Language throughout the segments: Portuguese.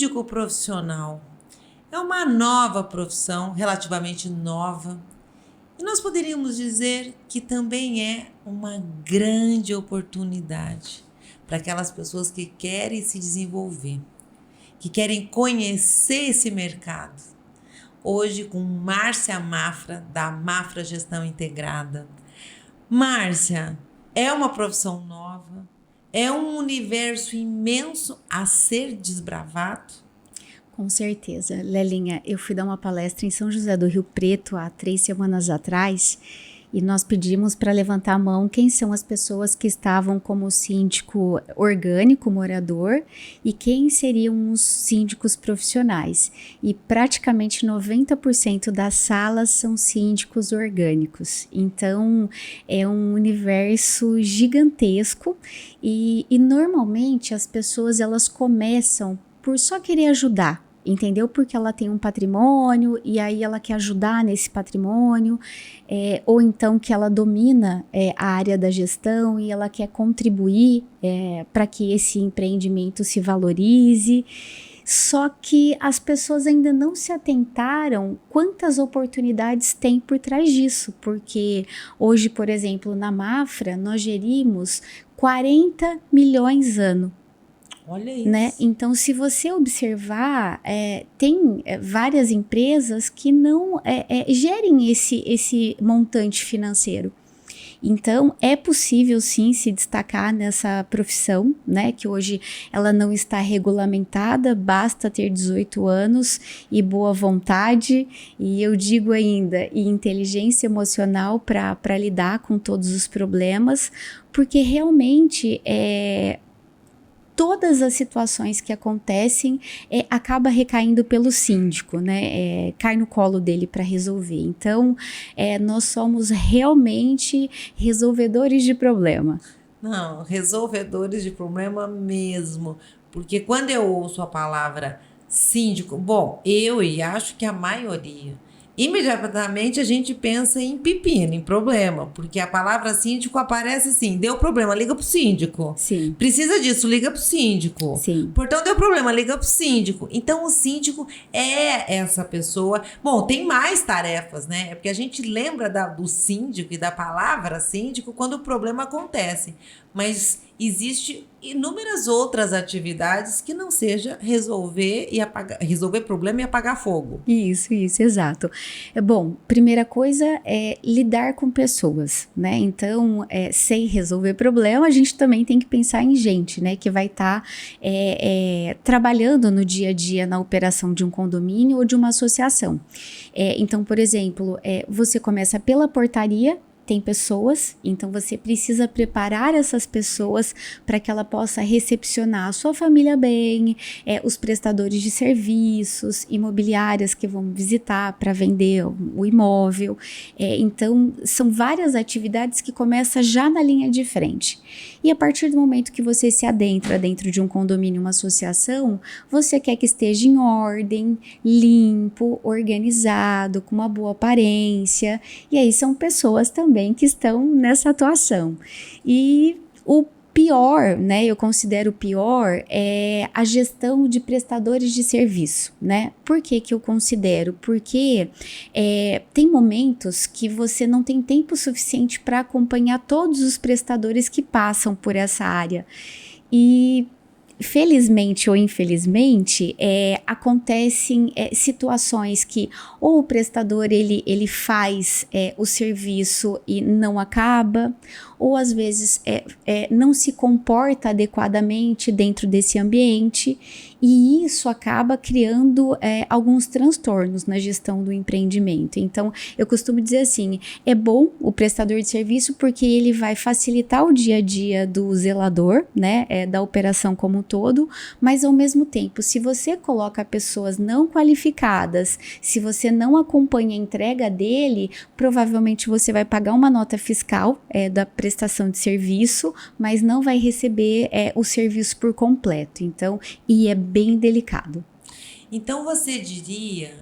Síndico profissional é uma nova profissão, relativamente nova, e nós poderíamos dizer que também é uma grande oportunidade para aquelas pessoas que querem se desenvolver, que querem conhecer esse mercado. Hoje com Márcia Mafra, da Mafra Gestão Integrada. Márcia, é uma profissão nova, é um universo imenso a ser desbravado? Com certeza. Lelinha, eu fui dar uma palestra em São José do Rio Preto há 3 semanas atrás e nós pedimos para levantar a mão quem são as pessoas que estavam como síndico orgânico, morador, e quem seriam os síndicos profissionais. E praticamente 90% das salas são síndicos orgânicos. Então, é um universo gigantesco e normalmente as pessoas elas começam por só querer ajudar. Entendeu? Porque ela tem um patrimônio e aí ela quer ajudar nesse patrimônio, ou então que ela domina a área da gestão e ela quer contribuir para que esse empreendimento se valorize. Só que as pessoas ainda não se atentaram quantas oportunidades tem por trás disso, porque hoje, por exemplo, na Mafra, nós gerimos 40 milhões ano. Olha isso. Né? Então, se você observar, tem várias empresas que não gerem esse montante financeiro. Então, é possível sim se destacar nessa profissão, né? Que hoje ela não está regulamentada, basta ter 18 anos e boa vontade, e eu digo ainda, e inteligência emocional para lidar com todos os problemas, porque realmente todas as situações que acontecem acaba recaindo pelo síndico, né? Cai no colo dele para resolver. Então, nós somos realmente resolvedores de problema. Não, resolvedores de problema mesmo. Porque quando eu ouço a palavra síndico, bom, eu e acho que a maioria, imediatamente a gente pensa em pepino, em problema, porque a palavra síndico aparece assim, deu problema, liga pro síndico. Sim. Precisa disso, liga pro síndico. Sim. Portanto, deu problema, liga pro síndico. Então, o síndico é essa pessoa. Bom, tem mais tarefas, né? É porque a gente lembra do síndico e da palavra síndico quando o problema acontece. Mas existe inúmeras outras atividades que não seja resolver problema e apagar fogo. Isso, exato. Bom, primeira coisa é lidar com pessoas, né? Então, sem resolver problema, a gente também tem que pensar em gente, né? Que vai estar trabalhando no dia a dia na operação de um condomínio ou de uma associação. Então, por exemplo, você começa pela portaria. Tem pessoas, então você precisa preparar essas pessoas para que ela possa recepcionar a sua família bem, os prestadores de serviços, imobiliárias que vão visitar para vender o imóvel. Então, são várias atividades que começam já na linha de frente. E a partir do momento que você se adentra dentro de um condomínio, uma associação, você quer que esteja em ordem, limpo, organizado, com uma boa aparência. E aí são pessoas também que estão nessa atuação. E o pior, né, eu considero pior, é a gestão de prestadores de serviço, né? Por que eu considero? Porque tem momentos que você não tem tempo suficiente para acompanhar todos os prestadores que passam por essa área. E felizmente ou infelizmente, acontecem situações que ou o prestador ele faz o serviço e não acaba, ou às vezes não se comporta adequadamente dentro desse ambiente, e isso acaba criando alguns transtornos na gestão do empreendimento. Então, eu costumo dizer assim, é bom o prestador de serviço porque ele vai facilitar o dia a dia do zelador, né, da operação como um todo, mas ao mesmo tempo, se você coloca pessoas não qualificadas, se você não acompanha a entrega dele, provavelmente você vai pagar uma nota fiscal da prestação de serviço, mas não vai receber o serviço por completo. Então, e é bem delicado. Então você diria,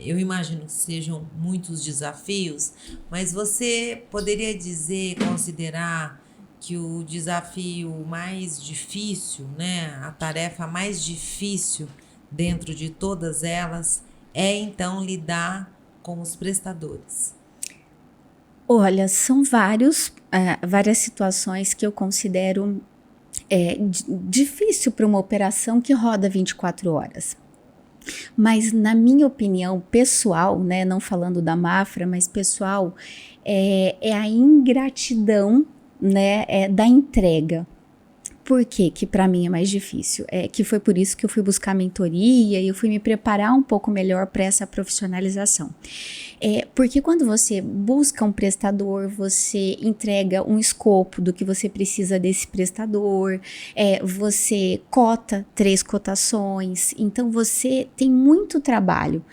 eu imagino que sejam muitos desafios, mas você poderia dizer, considerar que o desafio mais difícil, né, a tarefa mais difícil dentro de todas elas é então lidar com os prestadores? Olha, são várias situações que eu considero difícil para uma operação que roda 24 horas. Mas na minha opinião pessoal, né, não falando da Mafra, mas pessoal, é a ingratidão, né, da entrega. Por quê? Que para mim é mais difícil? Que foi por isso que eu fui buscar mentoria e eu fui me preparar um pouco melhor para essa profissionalização. Porque quando você busca um prestador, você entrega um escopo do que você precisa desse prestador, você cota 3 cotações, então você tem muito trabalho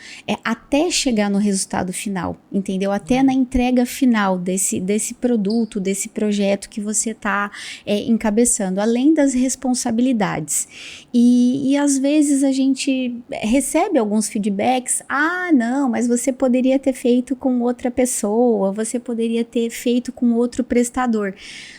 até chegar no resultado final, entendeu? Até na entrega final desse produto, desse projeto que você está encabeçando, além das responsabilidades. E às vezes a gente recebe alguns feedbacks, não, mas você poderia ter feito com outra pessoa, você poderia ter feito com outro prestador.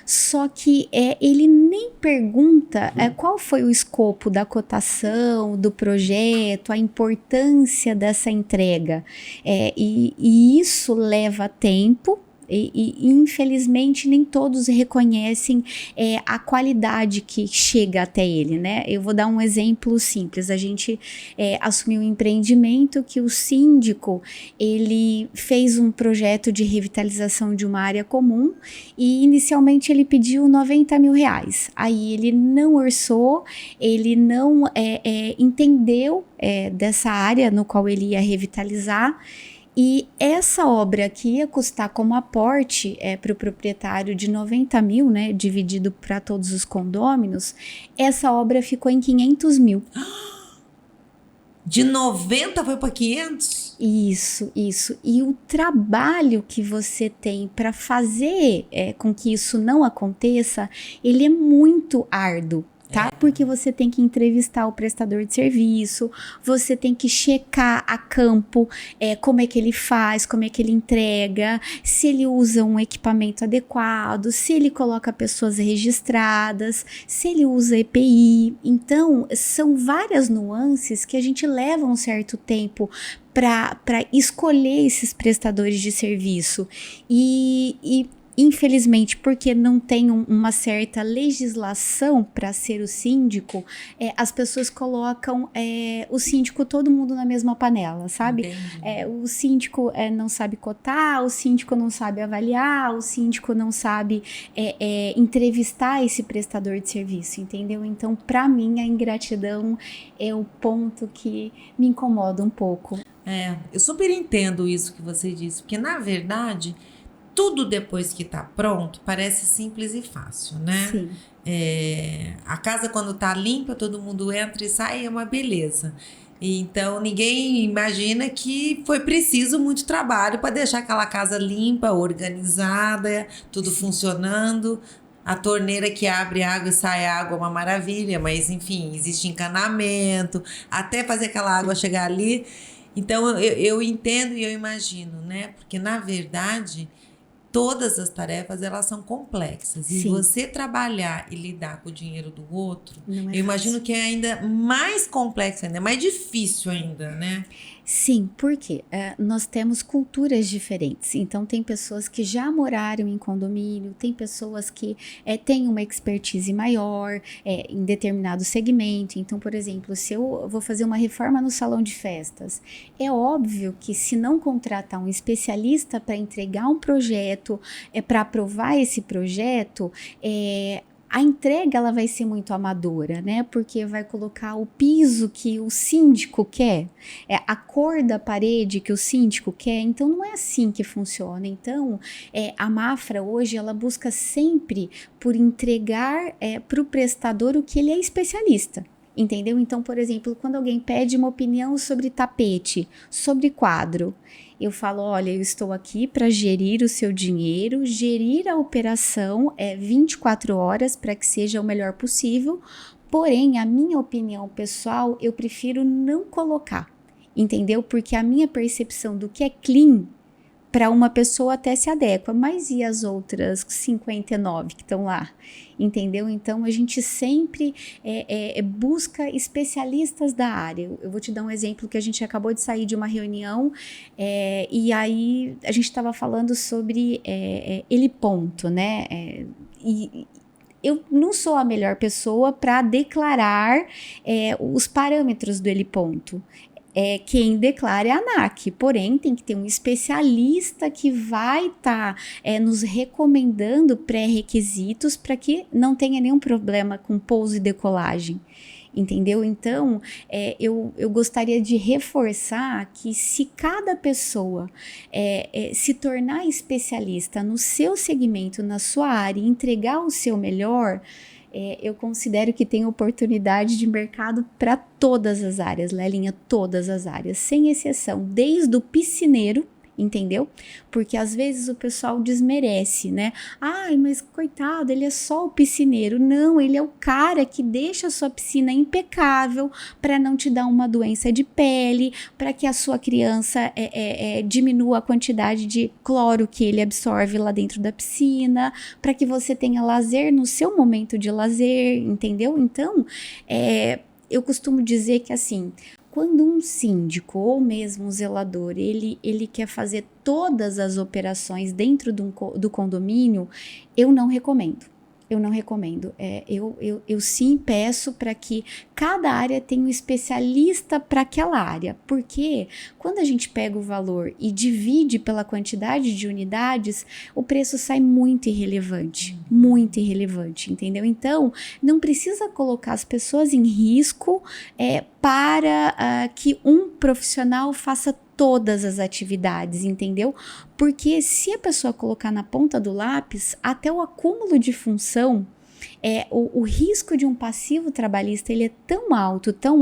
Só que ele nem pergunta qual foi o escopo da cotação, do projeto, a importância dessa entrega. E isso leva tempo. E infelizmente nem todos reconhecem a qualidade que chega até ele, né? Eu vou dar um exemplo simples. A gente assumiu um empreendimento que o síndico, ele fez um projeto de revitalização de uma área comum e inicialmente ele pediu R$90 mil. Aí ele não orçou, ele não entendeu dessa área no qual ele ia revitalizar. E essa obra que ia custar como aporte para o proprietário de 90 mil, né, dividido para todos os condôminos, essa obra ficou em 500 mil. De 90 foi para 500? Isso. E o trabalho que você tem para fazer com que isso não aconteça, ele é muito árduo. Tá? Porque você tem que entrevistar o prestador de serviço, você tem que checar a campo como é que ele faz, como é que ele entrega, se ele usa um equipamento adequado, se ele coloca pessoas registradas, se ele usa EPI. Então, são várias nuances que a gente leva um certo tempo para escolher esses prestadores de serviço. E infelizmente, porque não tem uma certa legislação para ser o síndico, as pessoas colocam o síndico, todo mundo na mesma panela, sabe? O síndico não sabe cotar, o síndico não sabe avaliar, o síndico não sabe entrevistar esse prestador de serviço, entendeu? Então, para mim, a ingratidão é o ponto que me incomoda um pouco. Eu super entendo isso que você disse, porque, na verdade, tudo depois que está pronto parece simples e fácil, né? Sim. A casa, quando está limpa, todo mundo entra e sai, é uma beleza. Então, ninguém imagina que foi preciso muito trabalho para deixar aquela casa limpa, organizada, tudo funcionando. A torneira que abre água e sai água é uma maravilha, mas, enfim, existe encanamento, até fazer aquela água chegar ali. Então, eu entendo e eu imagino, né? Porque, na verdade, todas as tarefas, elas são complexas. Sim. E você trabalhar e lidar com o dinheiro do outro, eu imagino que é ainda mais complexo, ainda mais difícil ainda, né? Sim, porque nós temos culturas diferentes. Então, tem pessoas que já moraram em condomínio, tem pessoas que têm uma expertise maior em determinado segmento. Então, por exemplo, se eu vou fazer uma reforma no salão de festas, é óbvio que se não contratar um especialista para entregar um projeto, para aprovar esse projeto, a entrega ela vai ser muito amadora, né? Porque vai colocar o piso que o síndico quer, a cor da parede que o síndico quer. Então, não é assim que funciona. Então, a Mafra hoje, ela busca sempre por entregar para o prestador o que ele é especialista. Entendeu? Então, por exemplo, quando alguém pede uma opinião sobre tapete, sobre quadro, eu falo, olha, eu estou aqui para gerir o seu dinheiro, gerir a operação 24 horas para que seja o melhor possível, porém, a minha opinião pessoal, eu prefiro não colocar, entendeu? Porque a minha percepção do que é clean para uma pessoa até se adequa, mas e as outras 59 que estão lá? Entendeu? Então, a gente sempre busca especialistas da área. Eu vou te dar um exemplo que a gente acabou de sair de uma reunião e aí a gente estava falando sobre heliponto, né? E eu não sou a melhor pessoa para declarar os parâmetros do heliponto. Quem declara é a ANAC, porém tem que ter um especialista que vai estar nos recomendando pré-requisitos para que não tenha nenhum problema com pouso e decolagem. Entendeu? Então, eu gostaria de reforçar que se cada pessoa se tornar especialista no seu segmento, na sua área, e entregar o seu melhor, eu considero que tem oportunidade de mercado para todas as áreas, Lelinha, todas as áreas, sem exceção, desde o piscineiro, entendeu? Porque às vezes o pessoal desmerece, né? Ai, mas coitado, ele é só o piscineiro. Não, ele é o cara que deixa a sua piscina impecável para não te dar uma doença de pele, para que a sua criança diminua a quantidade de cloro que ele absorve lá dentro da piscina, para que você tenha lazer no seu momento de lazer, entendeu? Então, eu costumo dizer que assim, quando um síndico ou mesmo um zelador, ele quer fazer todas as operações dentro do condomínio, eu não recomendo. Eu não recomendo. Eu sim peço para que cada área tenha um especialista para aquela área, porque quando a gente pega o valor e divide pela quantidade de unidades, o preço sai muito irrelevante, entendeu? Então, não precisa colocar as pessoas em risco para que um profissional faça todas as atividades, entendeu? Porque se a pessoa colocar na ponta do lápis, até o acúmulo de função, o risco de um passivo trabalhista, ele é tão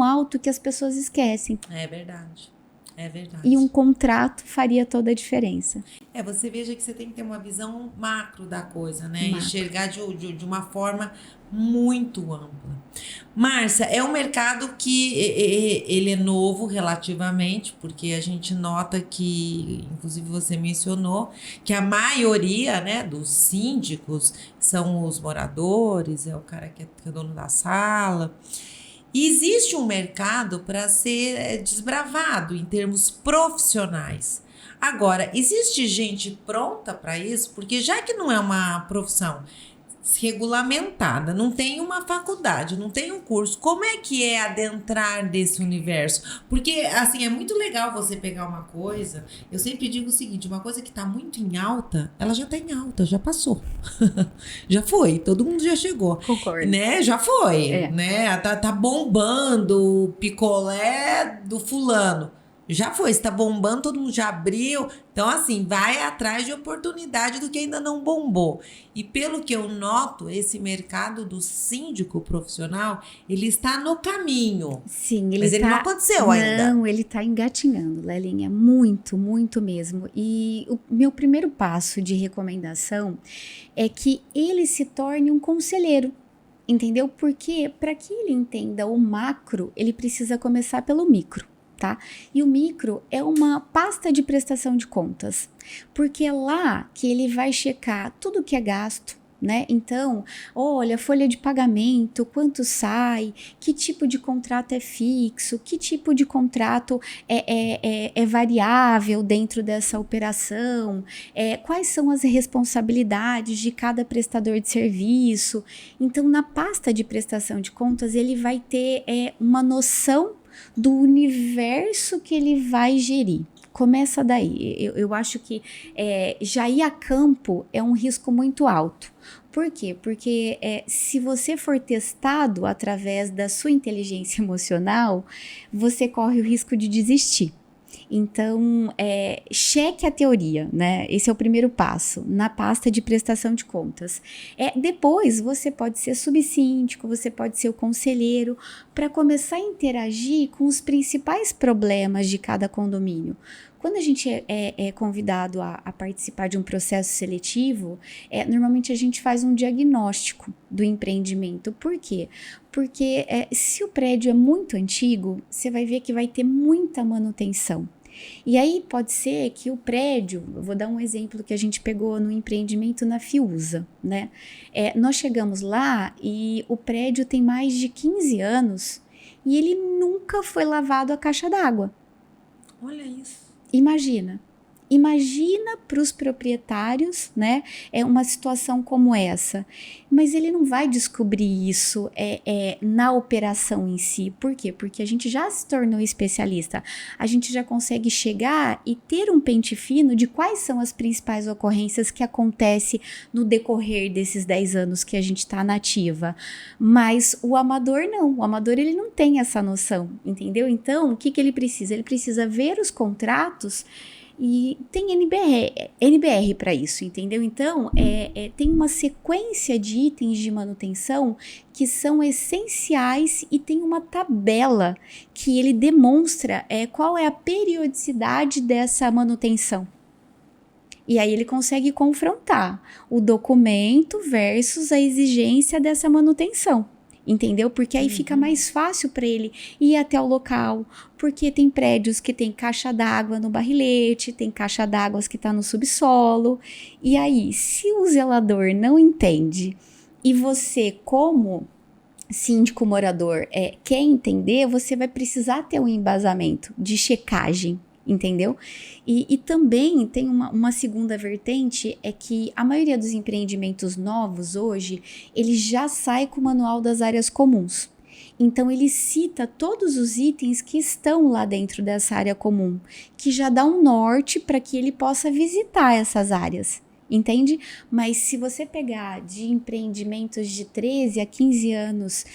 alto que as pessoas esquecem. É verdade. É verdade. E um contrato faria toda a diferença. Você veja que você tem que ter uma visão macro da coisa, né? Macro. Enxergar de uma forma muito ampla. Márcia, é um mercado que ele é novo relativamente, porque a gente nota que, inclusive você mencionou, que a maioria, né, dos síndicos são os moradores, é o cara que é dono da sala. E existe um mercado para ser desbravado em termos profissionais. Agora, existe gente pronta para isso? Porque já que não é uma profissão regulamentada, não tem uma faculdade, não tem um curso, como é que é adentrar desse universo? Porque, assim, é muito legal você pegar uma coisa, eu sempre digo o seguinte, uma coisa que tá muito em alta, ela já tá em alta, já passou. Já foi, todo mundo já chegou. Concordo. Né? Já foi, né? Tá bombando o picolé do fulano. Já foi, está bombando, todo mundo já abriu. Então, assim, vai atrás de oportunidade do que ainda não bombou. E pelo que eu noto, esse mercado do síndico profissional, ele está no caminho. Sim, mas ele não aconteceu ainda. Não, ele está engatinhando, Lelinha, muito, muito mesmo. E o meu primeiro passo de recomendação é que ele se torne um conselheiro. Entendeu? Porque para que ele entenda o macro, ele precisa começar pelo micro. Tá? E o micro é uma pasta de prestação de contas, porque é lá que ele vai checar tudo que é gasto, né? Então, olha, folha de pagamento, quanto sai, que tipo de contrato é fixo, que tipo de contrato é variável dentro dessa operação, quais são as responsabilidades de cada prestador de serviço. Então, na pasta de prestação de contas, ele vai ter uma noção do universo que ele vai gerir. Começa daí. Eu acho que já ir a campo é um risco muito alto. Por quê? Porque se você for testado através da sua inteligência emocional, você corre o risco de desistir. Então, cheque a teoria, né? Esse é o primeiro passo, na pasta de prestação de contas. Depois, você pode ser subsíndico, você pode ser o conselheiro, para começar a interagir com os principais problemas de cada condomínio. Quando a gente é convidado a participar de um processo seletivo, normalmente a gente faz um diagnóstico do empreendimento. Por quê? Porque se o prédio é muito antigo, você vai ver que vai ter muita manutenção. E aí pode ser que o prédio, eu vou dar um exemplo que a gente pegou no empreendimento na Fiusa, né? Nós chegamos lá e o prédio tem mais de 15 anos e ele nunca foi lavado a caixa d'água. Olha isso. Imagina para os proprietários, né, uma situação como essa. Mas ele não vai descobrir isso na operação em si. Por quê? Porque a gente já se tornou especialista. A gente já consegue chegar e ter um pente fino de quais são as principais ocorrências que acontecem no decorrer desses 10 anos que a gente está na ativa. Mas o amador não. O amador ele não tem essa noção, entendeu? Então, o que ele precisa? Ele precisa ver os contratos. E tem NBR para isso, entendeu? Então, tem uma sequência de itens de manutenção que são essenciais e tem uma tabela que ele demonstra qual é a periodicidade dessa manutenção. E aí ele consegue confrontar o documento versus a exigência dessa manutenção. Entendeu? Porque aí fica mais fácil para ele ir até o local, porque tem prédios que tem caixa d'água no barrilete, tem caixa d'água que está no subsolo, e aí, se o zelador não entende e você, como síndico morador, quer entender, você vai precisar ter um embasamento de checagem. Entendeu? E também tem uma segunda vertente, é que a maioria dos empreendimentos novos hoje, ele já sai com o manual das áreas comuns. Então ele cita todos os itens que estão lá dentro dessa área comum, que já dá um norte para que ele possa visitar essas áreas. Entende? Mas se você pegar de empreendimentos de 13 a 15 anos,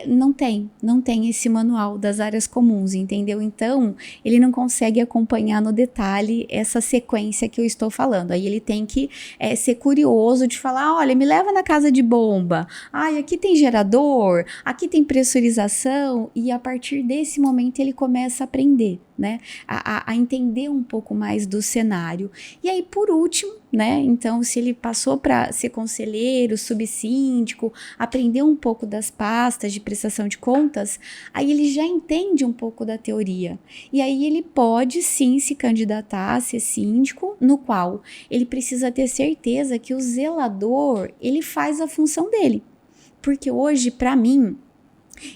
não tem esse manual das áreas comuns, entendeu? Então, ele não consegue acompanhar no detalhe essa sequência que eu estou falando. Aí ele tem que ser curioso de falar, olha, me leva na casa de bomba, aqui tem gerador, aqui tem pressurização, e a partir desse momento ele começa a aprender, né? A entender um pouco mais do cenário. E aí, por último, né? Então, se ele passou para ser conselheiro, subsíndico, aprender um pouco das pastas de prestação de contas, aí ele já entende um pouco da teoria. E aí ele pode sim se candidatar a ser síndico, no qual ele precisa ter certeza que o zelador, ele faz a função dele. Porque hoje, para mim,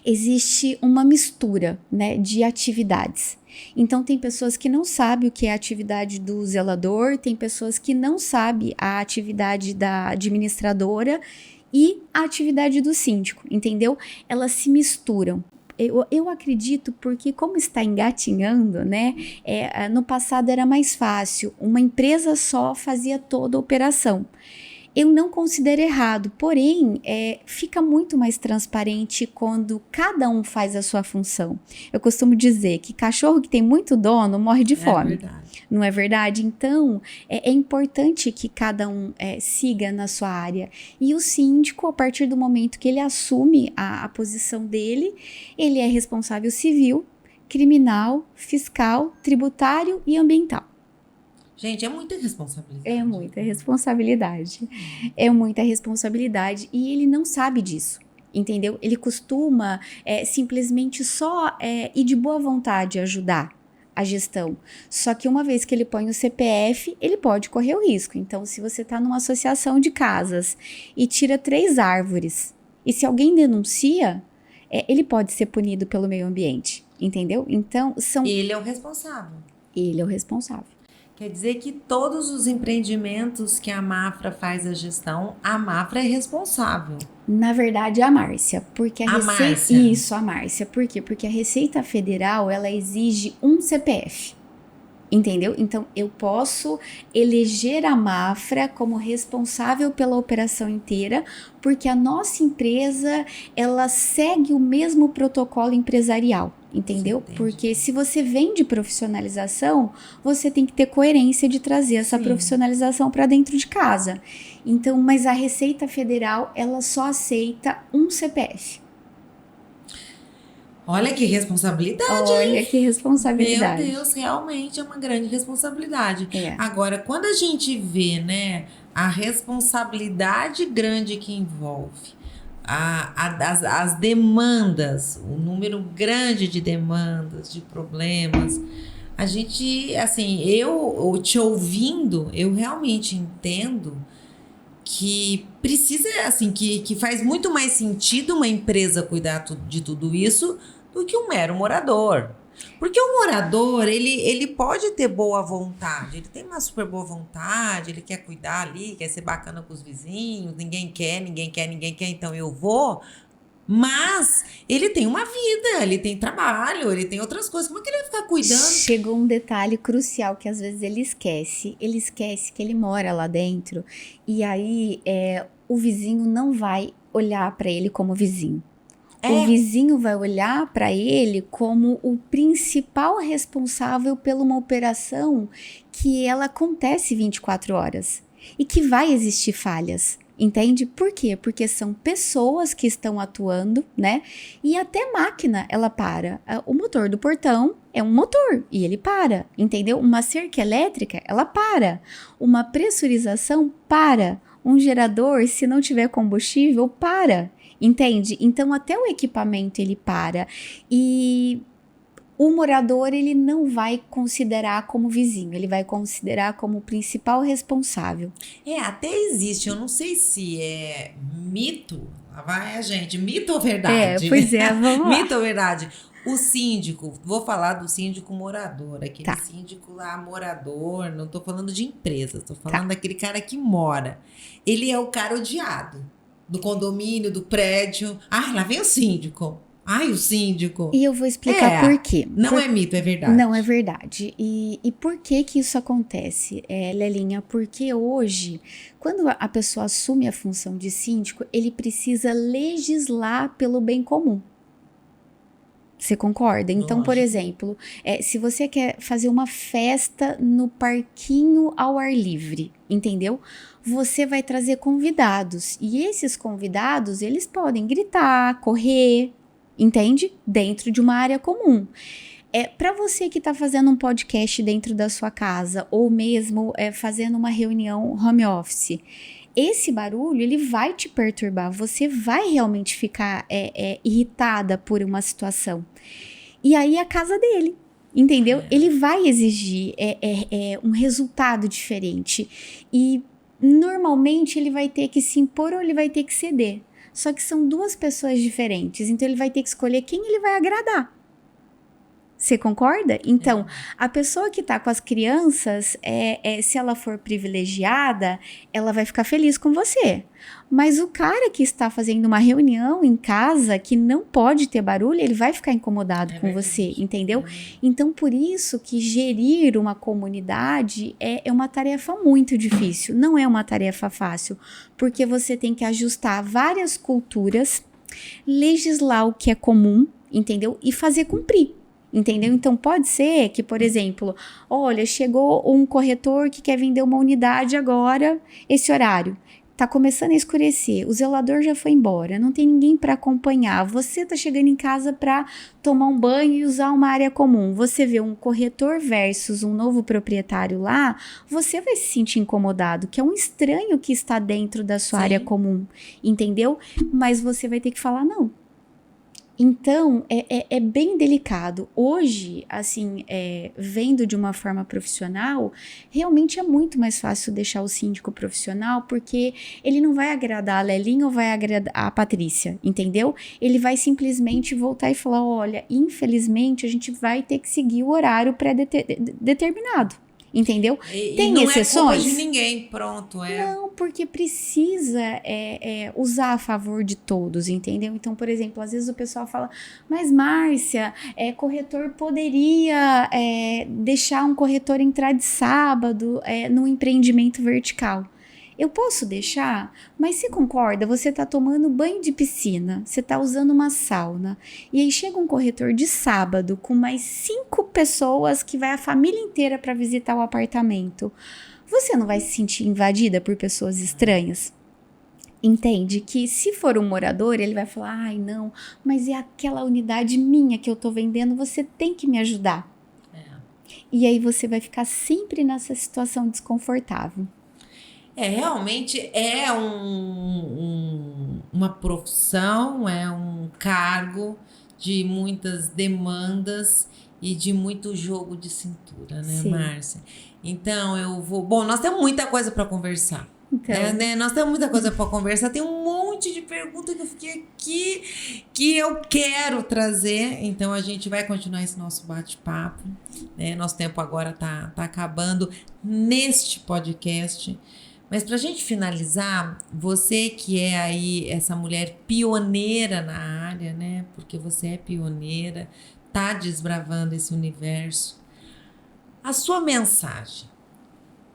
existe uma mistura, né, de atividades. Então, tem pessoas que não sabem o que é a atividade do zelador, tem pessoas que não sabem a atividade da administradora e a atividade do síndico, entendeu? Elas se misturam. Eu acredito porque como está engatinhando, né? No passado era mais fácil, uma empresa só fazia toda a operação. Eu não considero errado, porém, fica muito mais transparente quando cada um faz a sua função. Eu costumo dizer que cachorro que tem muito dono morre de fome. Verdade. Não é verdade? Então, é importante que cada um siga na sua área. E o síndico, a partir do momento que ele assume a posição dele, ele é responsável civil, criminal, fiscal, tributário e ambiental. Gente, é muita responsabilidade. É muita responsabilidade. É muita responsabilidade. E ele não sabe disso, entendeu? Ele costuma simplesmente só ir de boa vontade ajudar a gestão. Só que uma vez que ele põe o CPF, ele pode correr o risco. Então, se você está numa associação de casas e tira 3 árvores, e se alguém denuncia, ele pode ser punido pelo meio ambiente, entendeu? Então, Ele é o responsável. Ele é o responsável. Quer dizer que todos os empreendimentos que a Mafra faz a gestão, a Mafra é responsável. Na verdade, a Márcia, porque a Márcia. Isso, a Márcia. Por quê? Porque a Receita Federal, ela exige um CPF. Entendeu? Então, eu posso eleger a Mafra como responsável pela operação inteira, porque a nossa empresa, ela segue o mesmo protocolo empresarial, entendeu? Porque se você vende profissionalização, você tem que ter coerência de trazer essa profissionalização para dentro de casa. Então, mas a Receita Federal, ela só aceita um CPF. Olha que responsabilidade. Olha que responsabilidade. Meu Deus, realmente é uma grande responsabilidade. Agora, quando a gente vê, né, a responsabilidade grande que envolve, as demandas, o número grande de demandas, de problemas, A gente, assim, eu te ouvindo, eu realmente entendo que precisa, assim, que faz muito mais sentido uma empresa cuidar de tudo isso do que um mero morador. Porque o morador, ele pode ter boa vontade, ele tem uma super boa vontade, ele quer cuidar ali, quer ser bacana com os vizinhos, ninguém quer, então eu vou. Mas ele tem uma vida, ele tem trabalho, ele tem outras coisas. Como é que ele vai ficar cuidando? Chegou um detalhe crucial que às vezes ele esquece. Ele esquece que ele mora lá dentro. E aí o vizinho não vai olhar para ele como vizinho. O vizinho vai olhar para ele como o principal responsável por uma operação que ela acontece 24 horas e que vai existir falhas. Entende? Por quê? Porque são pessoas que estão atuando, né? E até máquina ela para. O motor do portão é um motor e ele para, entendeu? Uma cerca elétrica, ela para. Uma pressurização para. Um gerador, se não tiver combustível, para. Entende? Então até o equipamento ele para. E o morador ele não vai considerar como vizinho, ele vai considerar como o principal responsável. Até existe, eu não sei se é mito, lá vai a gente, mito ou verdade? Pois é, vamos lá. Mito ou verdade? O síndico, vou falar do síndico morador, aquele síndico lá morador, não tô falando de empresa, tô falando daquele cara que mora. Ele é o cara odiado do condomínio, do prédio. Lá vem o síndico. O síndico. E eu vou explicar por quê. Não é mito, é verdade. Não é verdade. E por que isso acontece, Lelinha? Porque hoje, quando a pessoa assume a função de síndico, ele precisa legislar pelo bem comum. Você concorda? Então, por exemplo, se você quer fazer uma festa no parquinho ao ar livre, entendeu? Você vai trazer convidados. E esses convidados, eles podem gritar, correr, entende? Dentro de uma área comum. Para você que está fazendo um podcast dentro da sua casa ou mesmo fazendo uma reunião home office, esse barulho ele vai te perturbar, você vai realmente ficar irritada por uma situação. E aí a casa dele, entendeu? Ele vai exigir um resultado diferente e normalmente ele vai ter que se impor ou ele vai ter que ceder. Só que são duas pessoas diferentes, então ele vai ter que escolher quem ele vai agradar. Você concorda? Então, a pessoa que tá com as crianças, se ela for privilegiada, ela vai ficar feliz com você. Mas o cara que está fazendo uma reunião em casa, que não pode ter barulho, ele vai ficar incomodado com você, entendeu? Então, por isso que gerir uma comunidade é uma tarefa muito difícil. Não é uma tarefa fácil, porque você tem que ajustar várias culturas, legislar o que é comum, entendeu? E fazer cumprir. Entendeu? Então pode ser que, por exemplo, olha, chegou um corretor que quer vender uma unidade agora, esse horário. Tá começando a escurecer, o zelador já foi embora, não tem ninguém para acompanhar. Você tá chegando em casa para tomar um banho e usar uma área comum. Você vê um corretor versus um novo proprietário lá, você vai se sentir incomodado, que é um estranho que está dentro da sua área comum, entendeu? Mas você vai ter que falar não. Então, é bem delicado. Hoje, assim, vendo de uma forma profissional, realmente é muito mais fácil deixar o síndico profissional, porque ele não vai agradar a Lelinha ou vai agradar a Patrícia, entendeu? Ele vai simplesmente voltar e falar, olha, infelizmente a gente vai ter que seguir o horário pré-determinado. Entendeu? Tem não exceções? Não é culpa de ninguém, pronto. Não, porque precisa usar a favor de todos, entendeu? Então, por exemplo, às vezes o pessoal fala, mas Márcia, corretor poderia deixar um corretor entrar de sábado no empreendimento vertical. Eu posso deixar? Mas você concorda? Você está tomando banho de piscina, você está usando uma sauna, e aí chega um corretor de sábado com mais 5 pessoas que vai a família inteira para visitar o apartamento. Você não vai se sentir invadida por pessoas estranhas? Entende que se for um morador, ele vai falar, ai não, mas é aquela unidade minha que eu tô vendendo, você tem que me ajudar. E aí você vai ficar sempre nessa situação desconfortável. Realmente é uma profissão, é um cargo de muitas demandas e de muito jogo de cintura, né, Sim. Márcia? Então, eu vou... Bom, nós temos muita coisa para conversar. Então, Né? Nós temos muita coisa para conversar. Tem um monte de perguntas que eu fiquei aqui que eu quero trazer. Então, a gente vai continuar esse nosso bate-papo. Né? Nosso tempo agora tá acabando neste podcast. Mas para a gente finalizar, você que é aí essa mulher pioneira na área, né? Porque você é pioneira, tá desbravando esse universo. A sua mensagem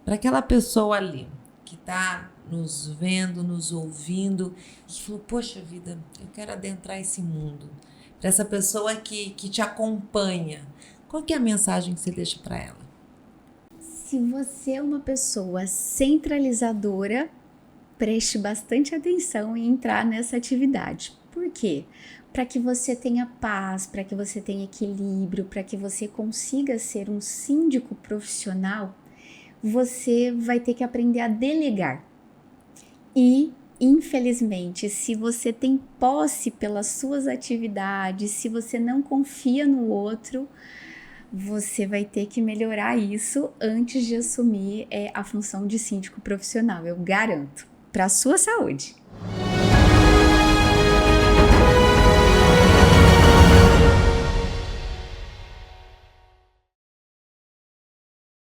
para aquela pessoa ali que tá nos vendo, nos ouvindo e que falou, poxa vida, eu quero adentrar esse mundo. Para essa pessoa que te acompanha, qual que é a mensagem que você deixa para ela? se você é uma pessoa centralizadora, preste bastante atenção em entrar nessa atividade. Por quê? Para que você tenha paz, para que você tenha equilíbrio, para que você consiga ser um síndico profissional, você vai ter que aprender a delegar. E, infelizmente, se você tem posse pelas suas atividades, se você não confia no outro, você vai ter que melhorar isso antes de assumir a função de síndico profissional, eu garanto, para a sua saúde.